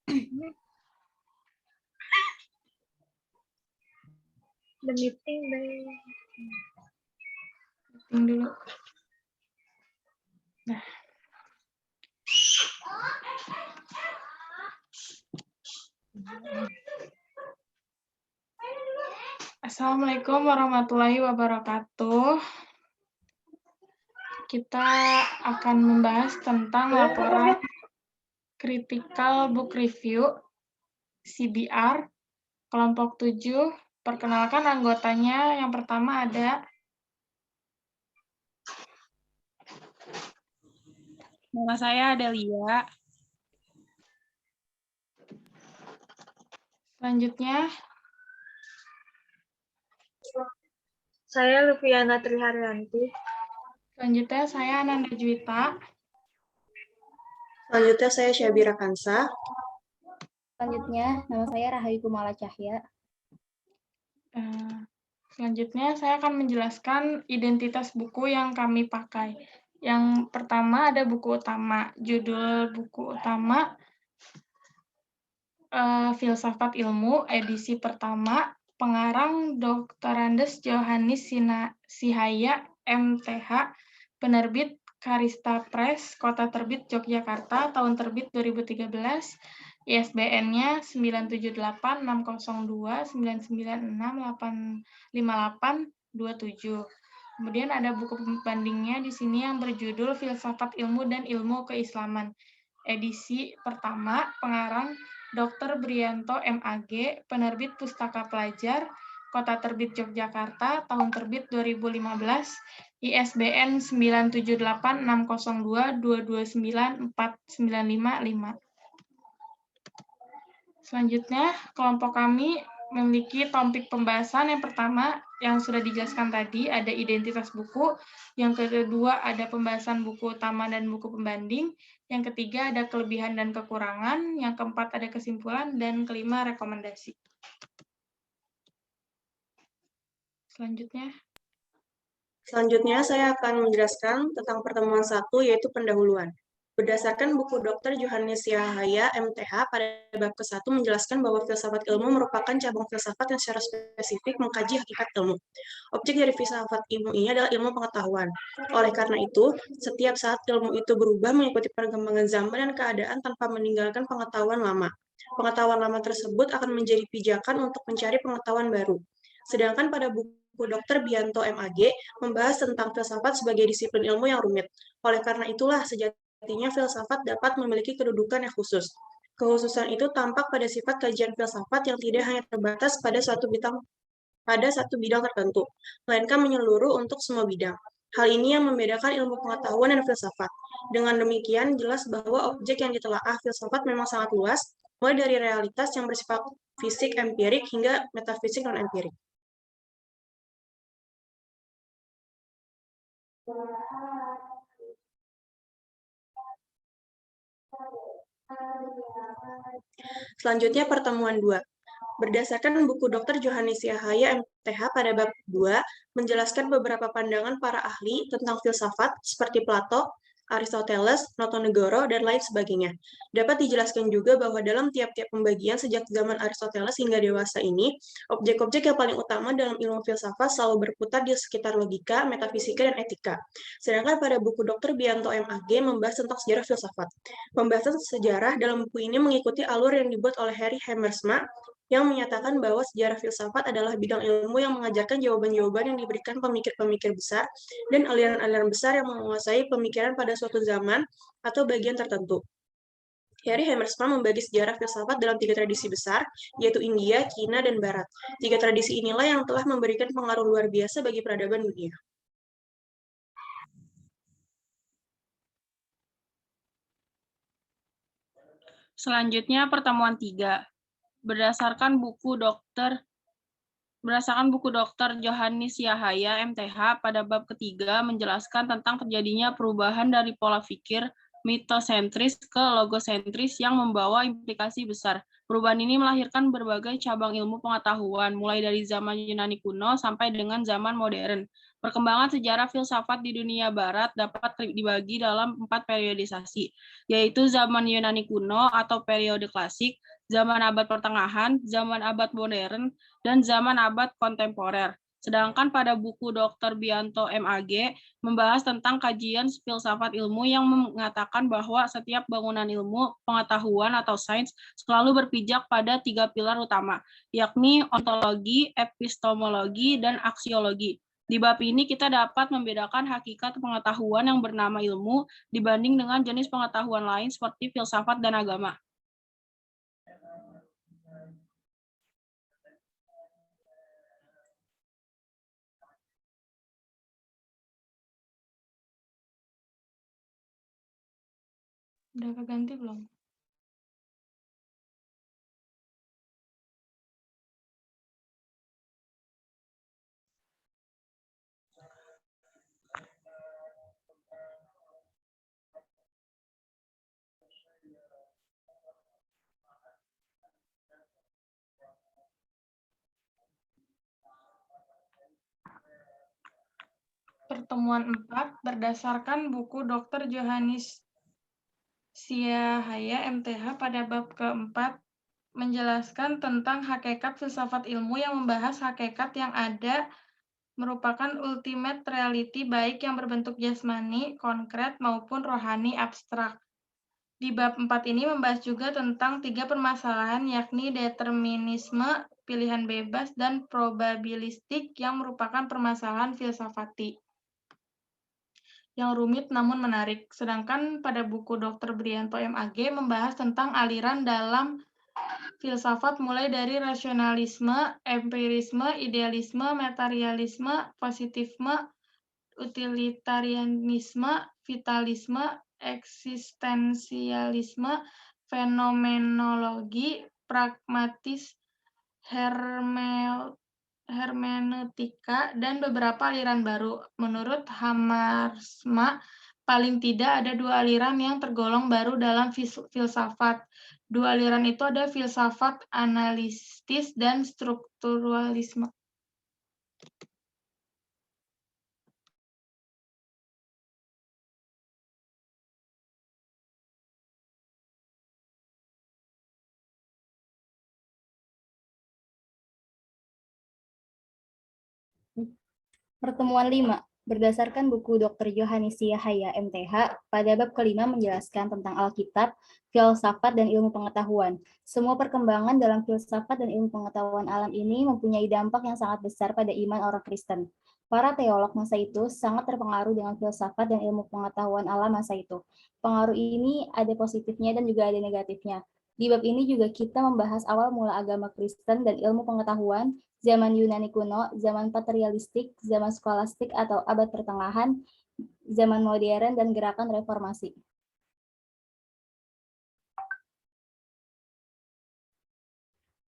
The meeting deh. Meeting dulu. Nah. Assalamualaikum warahmatullahi wabarakatuh. Kita akan membahas tentang laporan Critical Book Review, CBR, kelompok 7. Perkenalkan anggotanya. Yang pertama ada... Nama saya Adelia. Selanjutnya, Saya Lufiana Triharyanti. selanjutnya saya Ananda Juwita. Selanjutnya saya Syabira Kansa. Selanjutnya, nama saya Rahayu Kumala Cahya. Selanjutnya, saya akan menjelaskan identitas buku yang kami pakai. Yang pertama ada buku utama. Judul buku utama Filsafat Ilmu, edisi pertama, pengarang Dr. Andes Johannes Sihaya, MTH, penerbit Karista Press, Kota Terbit Yogyakarta, tahun terbit 2013, ISBN-nya 978-602-996-85827. Kemudian ada buku pembandingnya di sini yang berjudul Filsafat Ilmu dan Ilmu Keislaman. Edisi pertama, pengarang Dr. Brianto MAG, penerbit Pustaka Pelajar, Kota Terbit Yogyakarta, tahun terbit 2015, ISBN 978-602-229-4955. Selanjutnya, kelompok kami memiliki topik pembahasan. Yang pertama, yang sudah dijelaskan tadi, ada identitas buku. Yang kedua, ada pembahasan buku utama dan buku pembanding. Yang ketiga, ada kelebihan dan kekurangan. Yang keempat, ada kesimpulan. Dan kelima, rekomendasi. Selanjutnya, saya akan menjelaskan tentang pertemuan 1, yaitu pendahuluan. Berdasarkan buku Dr. Johannes Sihaya, MTH, pada bab ke-1 menjelaskan bahwa filsafat ilmu merupakan cabang filsafat yang secara spesifik mengkaji hakikat ilmu. Objek dari filsafat ilmu ini adalah ilmu pengetahuan. Oleh karena itu, setiap saat ilmu itu berubah mengikuti perkembangan zaman dan keadaan tanpa meninggalkan pengetahuan lama. Pengetahuan lama tersebut akan menjadi pijakan untuk mencari pengetahuan baru. Sedangkan pada buku Dr. Brianto MAG membahas tentang filsafat sebagai disiplin ilmu yang rumit. Oleh karena itulah, sejatinya filsafat dapat memiliki kedudukan yang khusus. Kekhususan itu tampak pada sifat kajian filsafat yang tidak hanya terbatas pada satu bidang tertentu, melainkan menyeluruh untuk semua bidang. Hal ini yang membedakan ilmu pengetahuan dan filsafat. Dengan demikian, jelas bahwa objek yang ditelaah filsafat memang sangat luas, mulai dari realitas yang bersifat fisik empirik hingga metafisik non-empirik. Selanjutnya, pertemuan 2. Berdasarkan buku Dr. Johannes Sihaya, MTH, pada bab 2, menjelaskan beberapa pandangan para ahli tentang filsafat seperti Plato, Aristoteles, Notonegoro, dan lain sebagainya. Dapat dijelaskan juga bahwa dalam tiap-tiap pembagian sejak zaman Aristoteles hingga dewasa ini, objek-objek yang paling utama dalam ilmu filsafat selalu berputar di sekitar logika, metafisika, dan etika. Sedangkan pada buku Dr. Brianto MAG membahas tentang sejarah filsafat. Pembahasan sejarah dalam buku ini mengikuti alur yang dibuat oleh Harry Hammersma, yang menyatakan bahwa sejarah filsafat adalah bidang ilmu yang mengajarkan jawaban-jawaban yang diberikan pemikir-pemikir besar dan aliran-aliran besar yang menguasai pemikiran pada suatu zaman atau bagian tertentu. Harry Hammersma membagi sejarah filsafat dalam 3 tradisi besar, yaitu India, Cina, dan Barat. 3 tradisi inilah yang telah memberikan pengaruh luar biasa bagi peradaban dunia. Selanjutnya, pertemuan 3. Berdasarkan buku Dr. Johannes Sihaya, MTH, pada bab ketiga menjelaskan tentang terjadinya perubahan dari pola pikir mitosentris ke logosentris yang membawa implikasi besar. Perubahan ini melahirkan berbagai cabang ilmu pengetahuan, mulai dari zaman Yunani kuno sampai dengan zaman modern. Perkembangan sejarah filsafat di dunia barat dapat dibagi dalam 4 periodisasi, yaitu zaman Yunani kuno atau periode klasik, zaman abad pertengahan, zaman abad modern, dan zaman abad kontemporer. Sedangkan pada buku Dr. Bianto MAG membahas tentang kajian filsafat ilmu yang mengatakan bahwa setiap bangunan ilmu, pengetahuan atau sains selalu berpijak pada 3 pilar utama, yakni ontologi, epistemologi, dan aksiologi. Di bab ini kita dapat membedakan hakikat pengetahuan yang bernama ilmu dibanding dengan jenis pengetahuan lain seperti filsafat dan agama. Udah keganti belum? Pertemuan 4 berdasarkan buku Dr. Johannes Siahaya MTH pada bab keempat menjelaskan tentang hakikat filsafat ilmu yang membahas hakikat yang ada merupakan ultimate reality baik yang berbentuk jasmani, konkret, maupun rohani abstrak. Di bab 4 ini membahas juga tentang 3 permasalahan yakni determinisme, pilihan bebas, dan probabilistik yang merupakan permasalahan filsafati yang rumit namun menarik. Sedangkan pada buku Dr. Brianto MAG membahas tentang aliran dalam filsafat mulai dari rasionalisme, empirisme, idealisme, materialisme, positifisme, utilitarianisme, vitalisme, eksistensialisme, fenomenologi, pragmatis, hermeneutika, dan beberapa aliran baru. Menurut Hammersma, paling tidak ada 2 aliran yang tergolong baru dalam filsafat. 2 aliran itu ada filsafat analitis dan strukturalisme. Pertemuan 5. Berdasarkan buku Dr. Johannes Siahaya MTH, pada bab kelima menjelaskan tentang Alkitab, filsafat, dan ilmu pengetahuan. Semua perkembangan dalam filsafat dan ilmu pengetahuan alam ini mempunyai dampak yang sangat besar pada iman orang Kristen. Para teolog masa itu sangat terpengaruh dengan filsafat dan ilmu pengetahuan alam masa itu. Pengaruh ini ada positifnya dan juga ada negatifnya. Di bab ini juga kita membahas awal mula agama Kristen dan ilmu pengetahuan, zaman Yunani kuno, zaman patrialistik, zaman skolastik atau abad pertengahan, zaman modern, dan gerakan reformasi.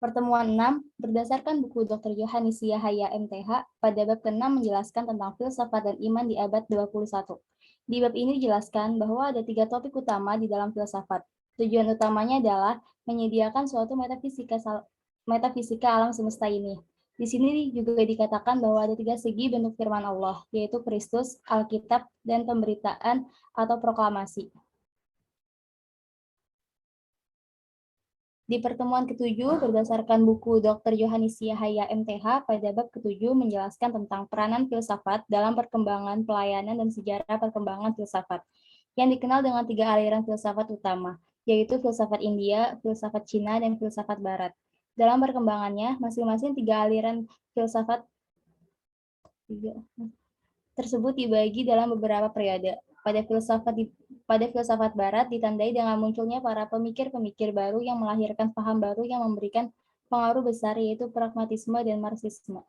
Pertemuan 6, berdasarkan buku Dr. Johannes Siahaya MTH, pada bab ke-6 menjelaskan tentang filsafat dan iman di abad 21. Di bab ini dijelaskan bahwa ada 3 topik utama di dalam filsafat. Tujuan utamanya adalah menyediakan suatu metafisika alam semesta ini. Di sini juga dikatakan bahwa ada 3 segi bentuk firman Allah, yaitu Kristus, Alkitab, dan pemberitaan atau proklamasi. Di pertemuan ke-7, berdasarkan buku Dr. Johannes Siahaya MTH, pada bab ke-7 menjelaskan tentang peranan filsafat dalam perkembangan pelayanan dan sejarah perkembangan filsafat, yang dikenal dengan 3 aliran filsafat utama, yaitu filsafat India, filsafat Cina, dan filsafat Barat. Dalam perkembangannya, masing-masing 3 aliran filsafat tersebut dibagi dalam beberapa periode. Pada filsafat Barat ditandai dengan munculnya para pemikir-pemikir baru yang melahirkan paham baru yang memberikan pengaruh besar, yaitu pragmatisme dan marxisme.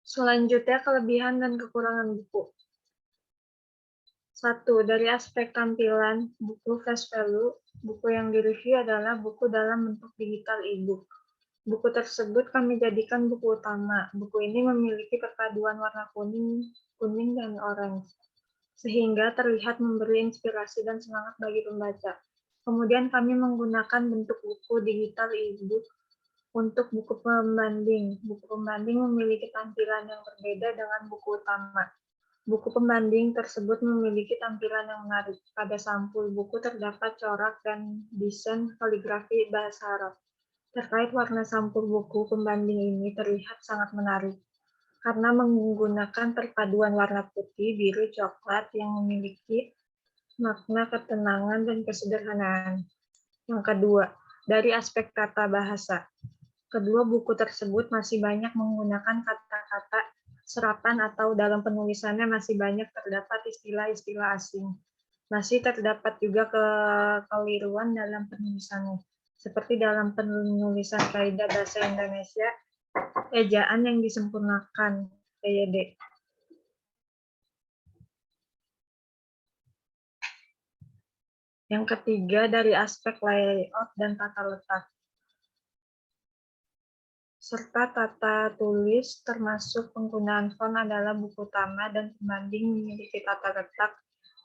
Selanjutnya, kelebihan dan kekurangan buku. 1. Dari aspek tampilan, buku face value, buku yang direview adalah buku dalam bentuk digital e-book. Buku tersebut kami jadikan buku utama. Buku ini memiliki perpaduan warna kuning, dan orange, sehingga terlihat memberi inspirasi dan semangat bagi pembaca. Kemudian kami menggunakan bentuk buku digital e-book untuk buku pembanding. Buku pembanding memiliki tampilan yang berbeda dengan buku utama. Buku pembanding tersebut memiliki tampilan yang menarik. Pada sampul buku terdapat corak dan desain kaligrafi bahasa Arab. Terkait warna sampul buku pembanding ini terlihat sangat menarik karena menggunakan perpaduan warna putih, biru, coklat yang memiliki makna ketenangan dan kesederhanaan. Yang kedua, dari aspek tata bahasa. Kedua buku tersebut masih banyak menggunakan kata-kata serapan atau dalam penulisannya masih banyak terdapat istilah-istilah asing. Masih terdapat juga kekeliruan dalam penulisannya. Seperti dalam penulisan kaidah bahasa Indonesia, ejaan yang disempurnakan, EYD. Yang ketiga, dari aspek layout dan tata letak. Serta tata tulis, termasuk penggunaan font adalah buku utama dan pembanding memiliki tata letak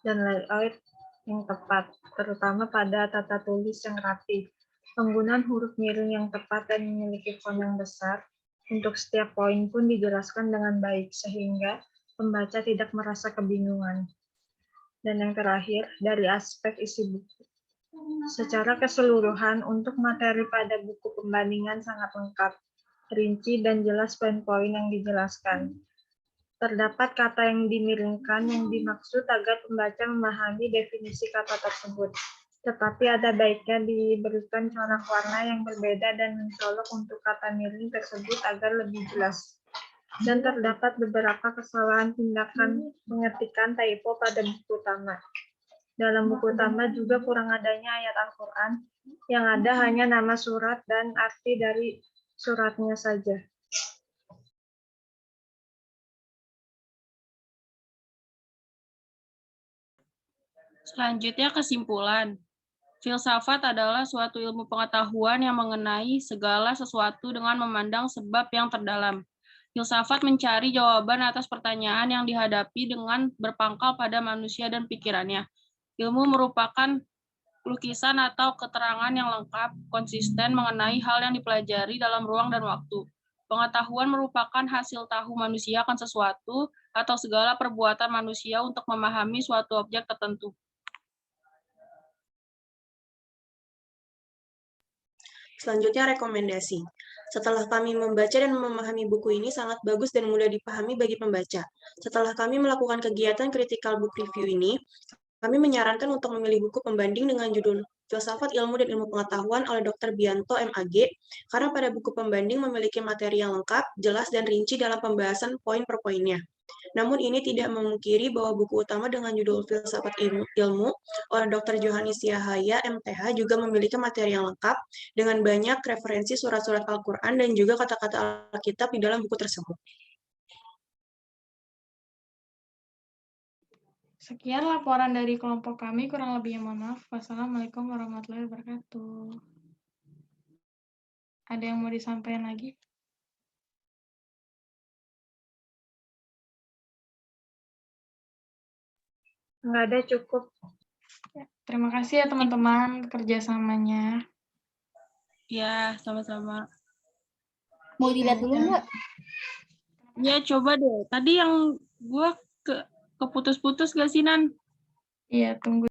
dan layout yang tepat, terutama pada tata tulis yang rapi. Penggunaan huruf miring yang tepat dan memiliki font yang besar untuk setiap poin pun dijelaskan dengan baik, sehingga pembaca tidak merasa kebingungan. Dan yang terakhir, dari aspek isi buku. Secara keseluruhan, untuk materi pada buku pembandingan sangat lengkap, rinci, dan jelas poin-poin yang dijelaskan. Terdapat kata yang dimiringkan yang dimaksud agar pembaca memahami definisi kata tersebut. Tetapi ada baiknya diberikan corak warna yang berbeda dan mencolok untuk kata miring tersebut agar lebih jelas. Dan terdapat beberapa kesalahan tindakan pengetikan typo pada buku utama. Dalam buku utama juga kurang adanya ayat Al-Quran, yang ada hanya nama surat dan arti dari suratnya saja. Selanjutnya kesimpulan. Filsafat adalah suatu ilmu pengetahuan yang mengenai segala sesuatu dengan memandang sebab yang terdalam. Filsafat mencari jawaban atas pertanyaan yang dihadapi dengan berpangkal pada manusia dan pikirannya. Ilmu merupakan lukisan atau keterangan yang lengkap, konsisten mengenai hal yang dipelajari dalam ruang dan waktu. Pengetahuan merupakan hasil tahu manusia akan sesuatu atau segala perbuatan manusia untuk memahami suatu objek tertentu. Selanjutnya rekomendasi. Setelah kami membaca dan memahami buku ini sangat bagus dan mudah dipahami bagi pembaca. Setelah kami melakukan kegiatan critical book review ini, kami menyarankan untuk memilih buku pembanding dengan judul Filsafat Ilmu dan Ilmu Pengetahuan oleh Dr. Bianto MAG, karena pada buku pembanding memiliki materi yang lengkap, jelas, dan rinci dalam pembahasan poin per poinnya. Namun ini tidak memungkiri bahwa buku utama dengan judul Filsafat Ilmu oleh Dr. Johannes Yahaya, MTH, juga memiliki materi yang lengkap dengan banyak referensi surat-surat Al-Quran dan juga kata-kata Alkitab di dalam buku tersebut. Sekian laporan dari kelompok kami, kurang lebihnya mohon maaf. Wassalamualaikum warahmatullahi wabarakatuh. Ada yang mau disampaikan lagi? Nggak ada, cukup. Ya, terima kasih ya teman-teman kerjasamanya. Ya, sama-sama. Mau dilihat dulu nggak? Ya, coba deh. Tadi yang gue keputus-putus gak sih, Nan? Iya, tunggu.